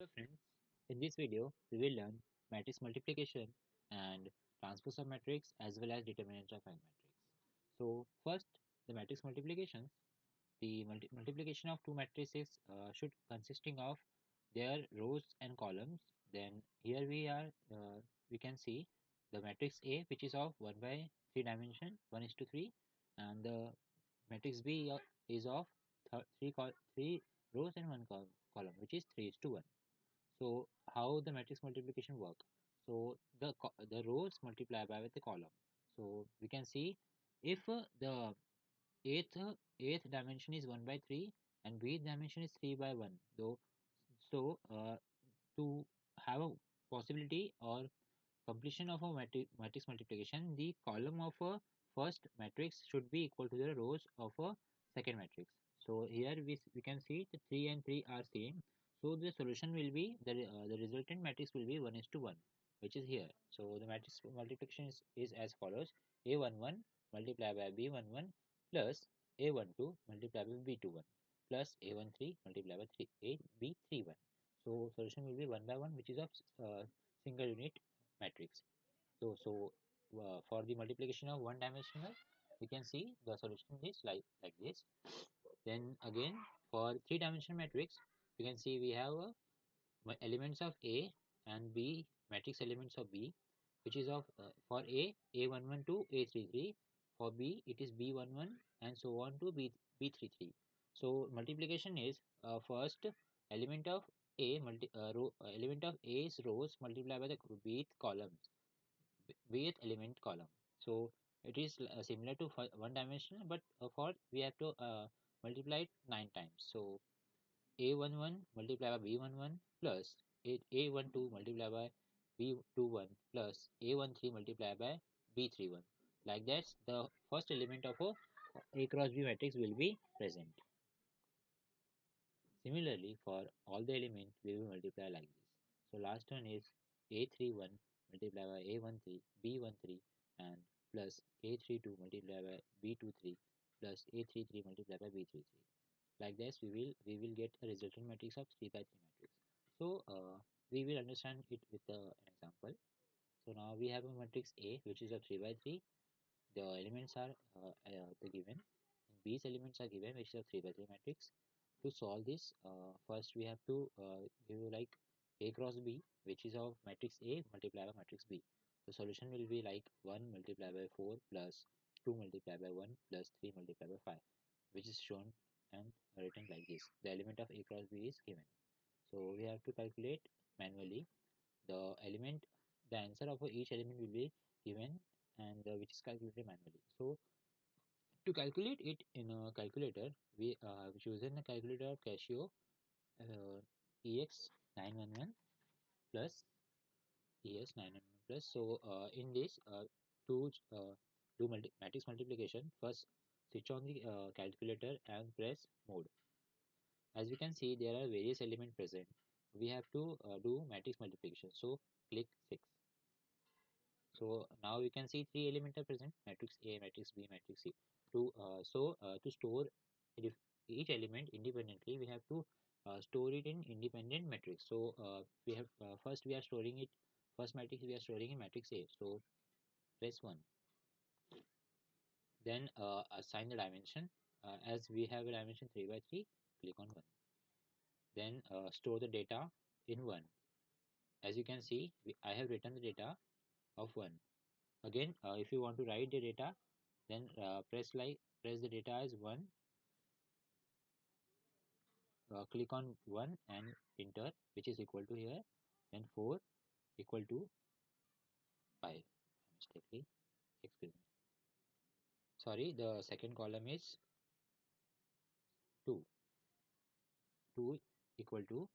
Hello friends, in this video we will learn matrix multiplication and transpose of matrix as well as determinant of a matrix. So first, the matrix multiplications. The multiplication of two matrices should consisting of their rows and columns. Then here we can see the matrix A, which is of 1 by 3 dimension, 1 is to 3, and the matrix B is of 3 rows and 1 column, which is 3 is to 1. So how the matrix multiplication work? So the rows multiply by the column. So we can see if the eighth eighth dimension is 1 by 3 and b dimension is 3 by 1. So to have a possibility or completion of a matrix multiplication, the column of a first matrix should be equal to the rows of a second matrix. So here we can see the 3 and 3 are same. So the solution will be the resultant matrix will be 1 is to 1, which is here. So the matrix multiplication is as follows: a11 multiplied by b11 plus a12 multiplied by b21 plus a13 multiplied by b31. So solution will be 1 by 1, which is of single unit matrix. So for the multiplication of one dimensional, we can see the solution is like this. Then again, for three dimensional matrix, we can see we have elements of A and B, matrix elements of B, which is of for A, A11 to A33. For B, it is B11 and so on to B33. So multiplication is first element of element of A's rows multiplied by the bth columns, bth element column. So it is similar to one dimensional, but for we have to multiply it 9 times. So a11 multiplied by b11 plus a12 multiplied by b21 plus a13 multiplied by b31. Like that, the first element of a cross b matrix will be present. Similarly, for all the elements, we will multiply like this. So last one is a31 multiplied by a13, b13, and plus a32 multiplied by b23 plus a33 multiplied by b33. Like this, we will get a resultant matrix of 3 by 3 matrix. So we will understand it with an example. So now we have a matrix A, which is a 3 by 3. The elements are the given. B's elements are given, which is a 3 by 3 matrix. To solve this, first we have to give like A cross B, which is of matrix A multiplied by matrix B. The solution will be like 1 multiplied by 4 plus 2 multiplied by 1 plus 3 multiplied by 5, which is shown and written like this. The element of A cross B is given. So we have to calculate manually the element. The answer of each element will be given, and which is calculated manually. So to calculate it in a calculator, we have chosen the calculator of Casio EX911 plus ES911 plus. So in this, to do matrix multiplication, first switch on the calculator and press mode. As we can see, there are various elements present. We have to do matrix multiplication. So click 6. So now we can see three elements are present: matrix A, matrix B, matrix C. To store each element independently, we have to store it in independent matrix. So we have first we are storing it. First matrix we are storing in matrix A. So press 1. Then assign the dimension. As we have a dimension 3 by 3, click on 1. Then store the data in 1. As you can see, I have written the data of 1. Again, if you want to write the data, then press the data as 1, click on 1 and enter, which is equal to here, then 4 equal to 5. Mistakenly, excuse me, sorry, the second column is 2 equal to,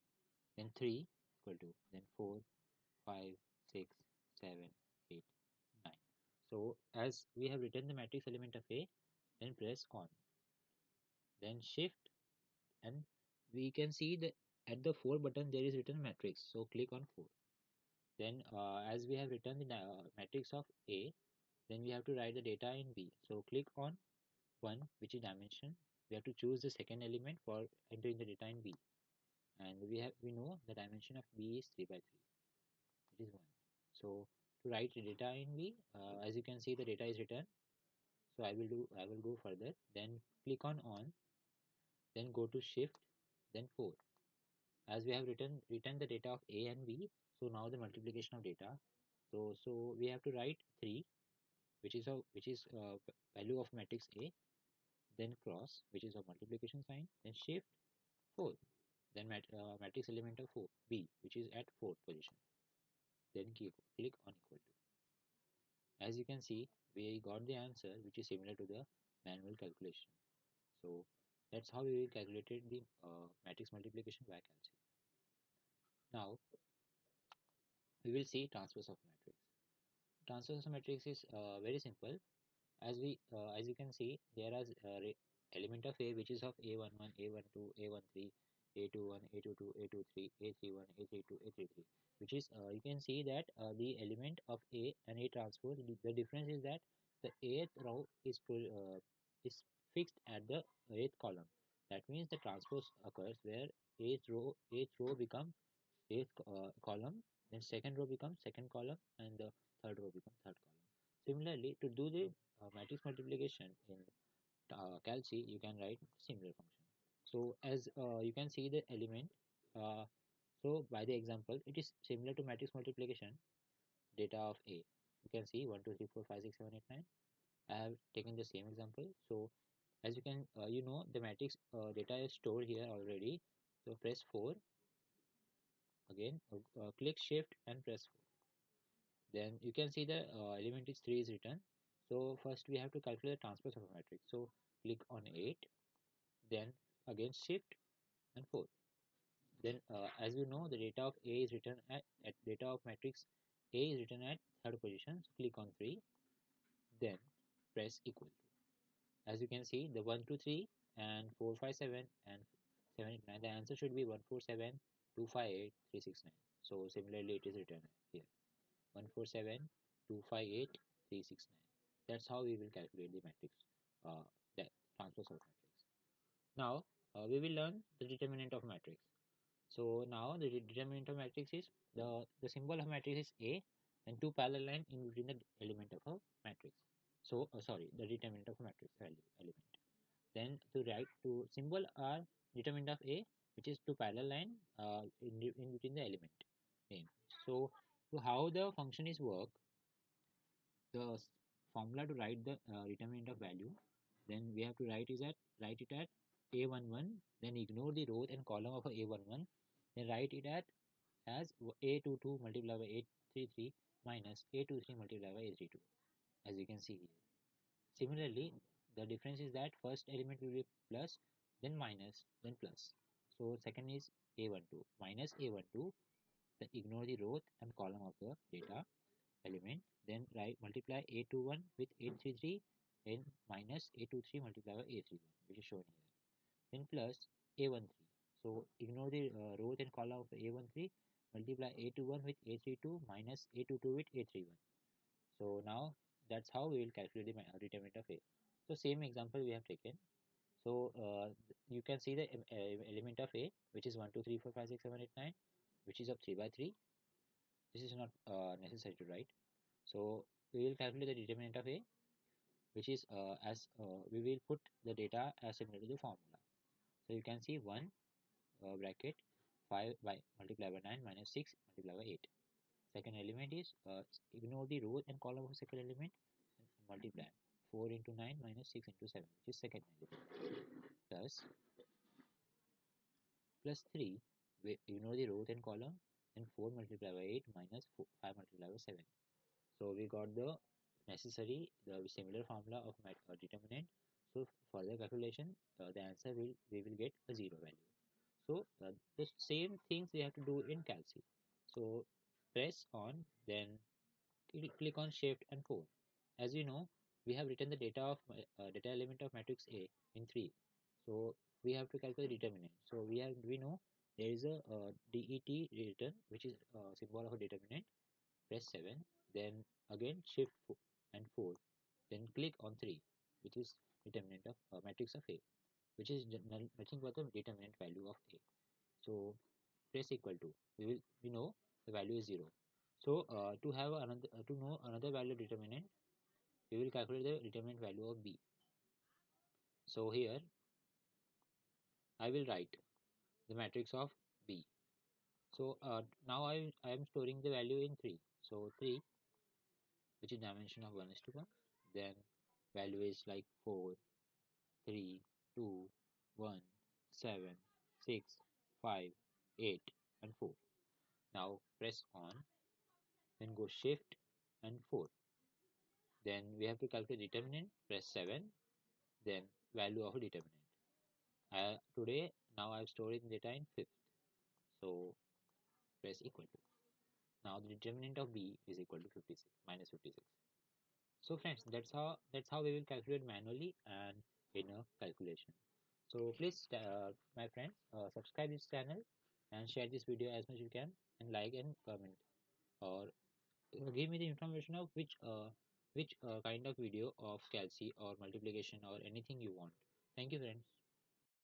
then 3 equal to, then 4, 5, 6, 7, 8, 9. So as we have written the matrix element of A, then press on, then shift, and we can see that at the 4 button there is written matrix. So click on 4. Then as we have written the matrix of A, then we have to write the data in B. So click on 1, which is dimension. We have to choose the second element for entering the data in B. and we know the dimension of B is 3 by 3, which is 1. So to write the data in V, as you can see the data is written. So I will go further, then click on, then go to shift, then 4. As we have written the data of A and B, so now the multiplication of data. So we have to write 3, which is value of matrix A, then cross, which is a multiplication sign, then shift 4, then matrix element of 4 B, which is at 4th position, then click on equal to. As you can see, we got the answer which is similar to the manual calculation. So that's how we calculated the matrix multiplication by Calci. Now we will see transpose of matrix. Transpose of matrix is very simple. As you can see, there are element of A which is of A11, A12, A13, A21, A22, A23, A31, A32, A33, which is you can see that the element of A and A transpose, the difference is that the eighth row is fixed at the eighth column. That means the transpose occurs where eighth row becomes eighth column, then second row becomes second column, and the third row becomes third column. Similarly, to do the matrix multiplication in Calci, you can write similar function. So as you can see the element, uh, so by the example, it is similar to matrix multiplication data of A. You can see 1, 2, 3, 4, 5, 6, 7, 8, 9. I have taken the same example. So as you can, the matrix data is stored here already. So press 4 again, click shift and press 4. Then you can see the element is 3 is written. So first we have to calculate the transpose of a matrix. So click on 8, then again shift and 4. Then as you know, the data of A is written at data of matrix A is written at third position. So click on 3, then press equal to. As you can see, the 1, 2, 3 and 4, 5, 7 and 7, 8, 9. The answer should be 147, 258, 369. So similarly, it is written here 147, 258, 369. That's how we will calculate the matrix, the transpose of matrix. Now we will learn the determinant of matrix. So now the determinant of matrix is the symbol of matrix is A and two parallel lines in between the element of a matrix. So sorry, the determinant of a matrix value element. Then to write to symbol are determinant of A, which is two parallel line in between the element name. So to how the function is work, the formula to write the determinant of value, then we have to write it at a11, then ignore the row and column of a11, then write it at as a22 multiplied by a33 minus a23 multiplied by a32, as you can see here. Similarly, the difference is that first element will be plus, then minus, then plus. So second is a12 minus a12, then ignore the row and column of the data element, then multiply a21 with a33 and minus a23 multiplied by a31, which is shown here, then plus a13. So ignore the rows and column of a13, multiply a21 with a32 minus a22 with a31. So now that's how we will calculate the determinant of A. So same example we have taken. So you can see the element of A, which is 1, 2, 3, 4, 5, 6, 7, 8, 9, which is of 3 by 3. This is not necessary to write. So we will calculate the determinant of A, which is we will put the data as similar to the formula. So you can see 1 bracket 5 by multiplied by 9 minus 6 multiplied by 8. Second element is ignore the row and column of second element and multiply 4 into 9 minus 6 into 7, which is second element, plus 3, we ignore the row and column, and 4 multiplied by 8 minus 5 multiplied by 7. So we got the the similar formula of determinant. So for the calculation, the answer we will get a 0 value. So the same things we have to do in Calci. So press on, then click on shift and 4. As you know, we have written the data of data element of matrix A in 3. So we have to calculate determinant. So we know there is a DET written, which is symbol of a determinant. Press 7, then again shift and 4, then click on 3, which is determinant of matrix of A, which is nothing but the determinant value of A. So press equal to. We know the value is 0. So to have another to know another value determinant, we will calculate the determinant value of b. So here I will write the matrix of b. So now I am storing the value in 3. So 3, which is dimension of 1 is to 1. Then value is like 4, 3, 2, 1, 7, 6, 5, 8, and 4. Now press on, then go shift and 4. Then we have to calculate determinant, press 7, then value of determinant. Today, now I've stored in data in 5th. So press equal to. Now the determinant of b is equal to 56, minus 56. So friends, that's how we will calculate manually and in a calculation. So please, my friends, subscribe this channel and share this video as much you can, and like and comment, or give me the information of which kind of video of calci or multiplication or anything you want. Thank you, friends.